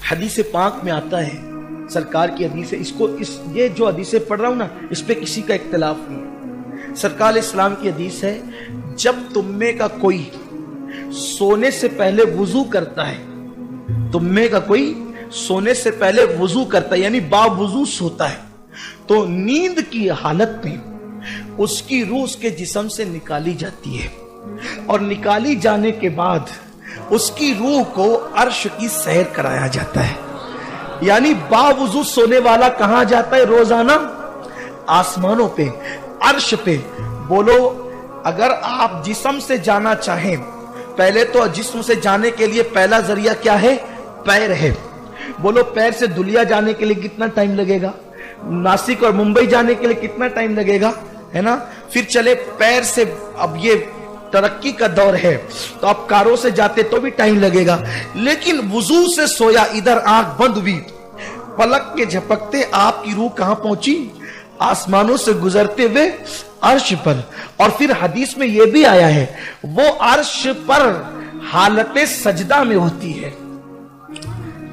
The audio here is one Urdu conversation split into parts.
حدیث پاک میں آتا ہے، سرکار کی حدیث ہے، یہ جو حدیثیں پڑھ رہا ہوں نا اس پہ کسی کا اختلاف نہیں ہے۔ سرکار علیہ السلام کی حدیث ہے، جب تم میں کا کوئی سونے سے پہلے وضو کرتا ہے، تم میں کا کوئی سونے سے پہلے وضو کرتا ہے یعنی با وضو سوتا ہے، تو نیند کی حالت میں اس کی روح اس کے جسم سے نکالی جاتی ہے، اور نکالی جانے کے بعد اس کی روح کو عرش کی سیر کرایا جاتا ہے۔ یعنی باوضو سونے والا کہاں جاتا ہے روزانہ؟ آسمانوں پہ، عرش پہ۔ بولو اگر آپ جسم سے جانا چاہیں، پہلے تو جسم سے جانے کے لیے پہلا ذریعہ کیا ہے؟ پیر ہے۔ بولو پیر سے دلیا جانے کے لیے کتنا ٹائم لگے گا؟ ناسک اور ممبئی جانے کے لیے کتنا ٹائم لگے گا؟ ہے نا؟ پھر چلے پیر سے، اب یہ ترقی کا دور ہے تو آپ کاروں سے جاتے تو بھی ٹائم لگے گا، لیکن وضو سے سویا، ادھر آنکھ بند ہوئی، پلک کے جھپکتے آپ کی روح کہاں پہنچی؟ آسمانوں سے گزرتے ہوئے عرش پر۔ اور پھر حدیث میں یہ بھی آیا ہے وہ عرش پر حالت سجدہ میں ہوتی ہے۔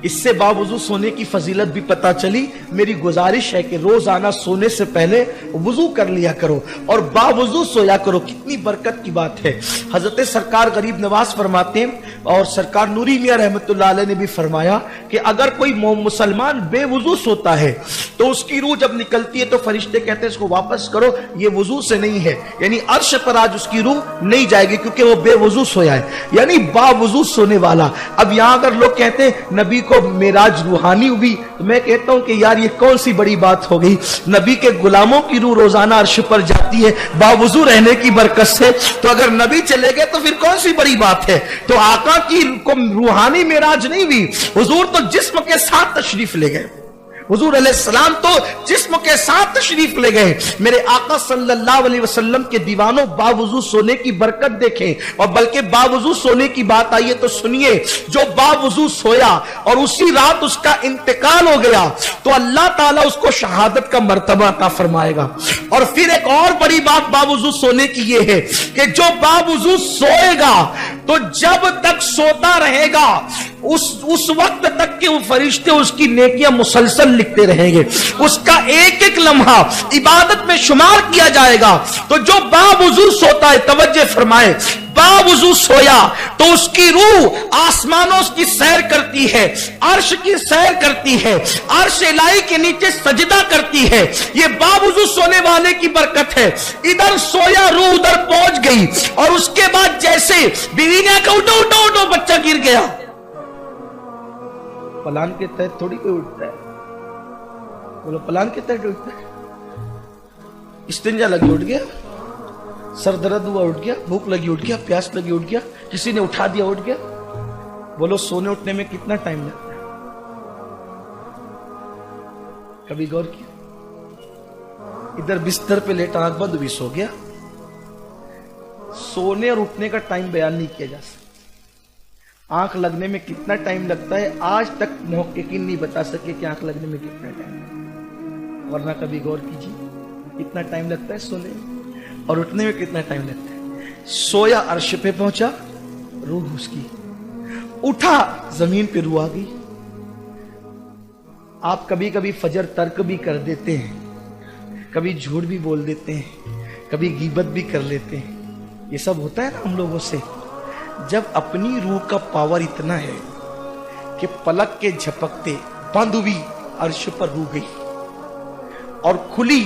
اس سے باوضو سونے کی فضیلت بھی پتا چلی۔ میری گزارش ہے کہ روزانہ سونے سے پہلے وضو کر لیا کرو اور باوضو سویا کرو، کتنی برکت کی بات ہے۔ حضرت سرکار غریب نواز فرماتے ہیں، اور سرکار نوری میاں رحمت اللہ علیہ نے بھی فرمایا کہ اگر کوئی مسلمان بے وضو سوتا ہے تو اس کی روح جب نکلتی ہے تو فرشتے کہتے ہیں اس کو واپس کرو، یہ وضو سے نہیں ہے، یعنی عرش پر آج اس کی روح نہیں جائے گی کیونکہ وہ بے وضو سویا ہے، یعنی باوضو سونے والا۔ اب یہاں اگر لوگ کہتے ہیں نبی کو معراج روحانی ہوئی، تو میں کہتا ہوں کہ یار یہ کون سی بڑی بات ہو گئی؟ نبی کے غلاموں کی روح روزانہ عرش پر جاتی ہے باوضو رہنے کی برکت سے، تو اگر نبی چلے گئے تو پھر کون سی بڑی بات ہے؟ تو آقا کی کو روحانی معراج نہیں ہوئی، حضور تو جسم کے ساتھ تشریف لے گئے، حضور علیہ السلام تو جسم کے ساتھ تشریف لے گئے۔ میرے آقا صلی اللہ علیہ وسلم کے دیوانوں باوضو سونے کی برکت دیکھیں، اور بلکہ باوضو سونے کی بات آئی ہے تو سنیے، جو باوضو سویا اور اسی رات اس کا انتقال ہو گیا تو اللہ تعالیٰ اس کو شہادت کا مرتبہ عطا فرمائے گا۔ اور پھر ایک اور بڑی بات باوضو سونے کی یہ ہے کہ جو باوضو سوئے گا تو جب تک سوتا رہے گا اس وقت تک کہ وہ فرشتے اس کی نیکیاں مسلسل لکھتے رہیں گے، اس کا ایک ایک لمحہ عبادت میں شمار کیا جائے گا۔ تو جو باوضو سوتا ہے، توجہ فرمائے، باوضو سویا تو اس کی روح آسمانوں کی سیر کرتی ہے، عرش کی سیر کرتی ہے، عرش الہی کے نیچے سجدہ کرتی ہے۔ یہ باوضو سونے والے کی برکت ہے۔ ادھر سویا، روح ادھر پہنچ گئی، اور اس کے بعد جیسے بیوی نے کہا اٹھو اٹھو اٹھو، بچہ گر گیا، پلان کے تحت تھوڑی کوئی اٹھتا ہے، بولو پلان کے تحت اٹھتا ہے؟ استنجا لگی اٹھ گیا، سر درد ہوا اٹھ گیا، بھوک لگی اٹھ گیا، پیاس لگی اٹھ گیا، کسی نے اٹھا دیا اٹھ گیا۔ بولو سونے اٹھنے میں کتنا ٹائم لگتا ہے؟ کبھی غور کیا؟ ادھر بستر پہ لیٹا آنکھ بند بھی سو گیا۔ سونے اور اٹھنے کا ٹائم بیان نہیں کیا جا سکتا۔ آنکھ لگنے میں کتنا ٹائم لگتا ہے آج تک محققین نہیں بتا سکے کہ آنکھ لگنے میں کتنا ٹائم لگتا ہے، ورنہ کبھی غور کیجیے کتنا ٹائم لگتا ہے سونے میں اور اٹھنے میں کتنا ٹائم لگتا ہے۔ سویا عرش پہ پہنچا، روح اس کی، اٹھا زمین پہ روح آ گئی۔ آپ کبھی کبھی فجر ترک بھی کر دیتے ہیں، کبھی جھوٹ بھی بول دیتے ہیں، کبھی غیبت بھی کر لیتے ہیں، یہ سب ہوتا ہے نا ہم لوگوں سے۔ جب اپنی روح کا پاور اتنا ہے کہ پلک کے جھپکتے بند ہوئی، عرش پر روح گئی اور کھلی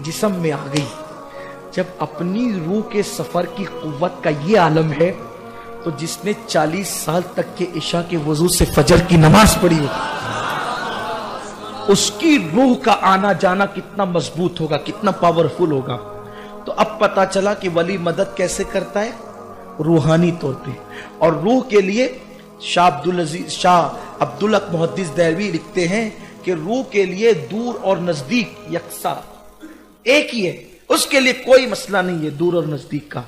جسم میں آ گئی۔ جب اپنی روح کے سفر کی قوت کا یہ عالم ہے تو جس نے 40 سال تک کے عشاء کے وضو سے فجر کی نماز پڑھی ہو، اس کی روح کا آنا جانا کتنا مضبوط ہوگا، کتنا پاورفل ہوگا۔ تو اب پتا چلا کہ ولی مدد کیسے کرتا ہے؟ روحانی طور پہ۔ اور روح کے لیے شاہ عبدالحق محدث دہلوی لکھتے ہیں کہ روح کے لیے دور اور نزدیک یکساں ایک ہی ہے، اس کے لیے کوئی مسئلہ نہیں ہے دور اور نزدیک کا۔